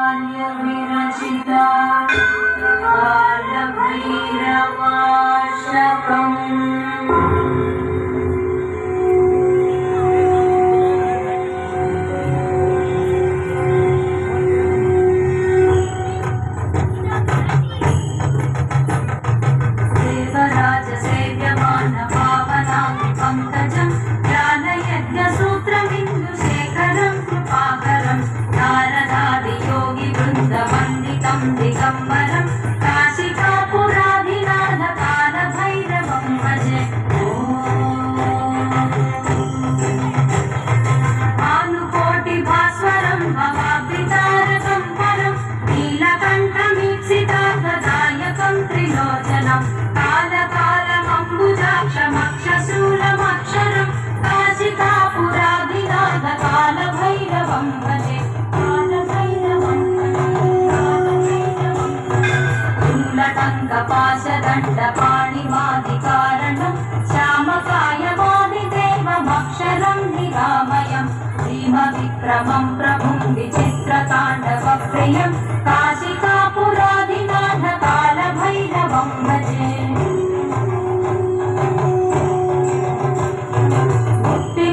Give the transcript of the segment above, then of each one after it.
विरचिता कालभैरवाशकम् देवराजसेव्यमान पावनाङ्गि पङ्कजं ज्ञानयज्ञसूत्रमिन्दुशेखरं कृपाकरं नारदादियोगिवृन्दवन्दितं दिगम्बरं काशिकापुराधिनाथ कालभैरवं भजे। भानुकोटिभास्वरं भवाब्धितारकं परं नीलकण्ठमीप्सितार्थदायकं त्रिलोचनं कालकालमम्बुजाक्षमक्षशूलमक्षरं काशिकापुराधिनाथ कालभैरवं भजे। कुण्डटङ्कपाशदण्डपाणिमादिकारणं श्यामकायमादिदेवमक्षरं निरामयं भीमविक्रमं प्रभुं विचित्रताण्डवप्रियं काशिकापुराधिनाथ कालभैरवं भजे।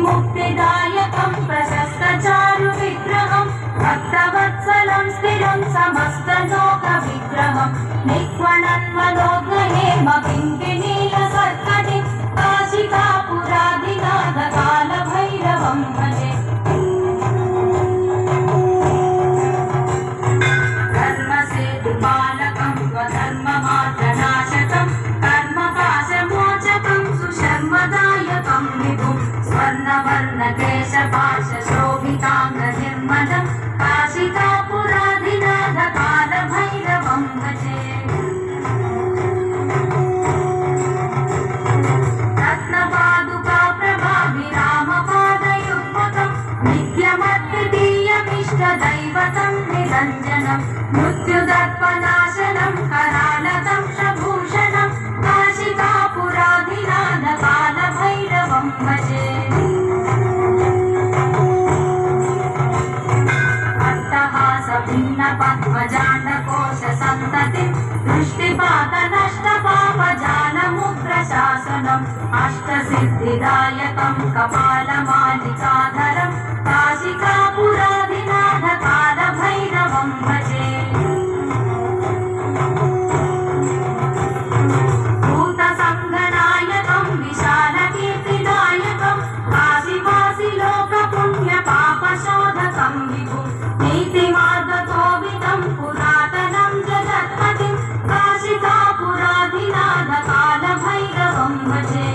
मुक्तिदायकं प्रशस्तचारुविग्रहं भक्तवत्सलं स्थिरं समस्तलोकविग्रहं निक्वणन्मनोज्ञहेमकिङ्किणीलसत्कटिं काशिकापुराधिनाथ कालभैरवं भजे। धर्मसेतुपालकं स्वधर्ममार्गनाशकं कर्मपाशमोचकं सुशर्मदायकं विभुं स्वर्णवर्णकेशपाशशोभिताङ्गनिर्मलं काशिकापुराधिनाथ कालभैरवं भजे। रत्नपादुकाप्रभाभिरामपादयुग्मकं नित्यमद्वितीयमिष्टदैवतं निरञ्जनं मृत्युदर्पनाशनं करालतं शभूषणं काशिकापुराधिनाथ कालभैरवं भजे। अट्टहासभिन्नपद्मजाण्डकोशसन्ततिं दृष्टिपातनष्टपापजालमुग्रशासनम् अष्टसिद्धिदायकं कपालमालिकाधरं काशिकापुराधिनाथ कालभैरवं भजे। भूतसङ्गनायकं विशालकीर्तिदायकं काशीवासिलोकपुण्यपापशोधकं विभुं नीतिमार्गतोवितं पुरातनं जगत्पतिं काशिकापुराधिनाथ कालभैरवं भजे।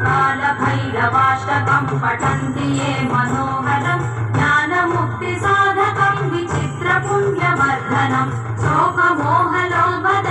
कालभैरवाष्टकं पठन्ति ये मनोहरं ज्ञानमुक्तिसाधकं विचित्रपुण्यवर्धनं शोकमोहलोभद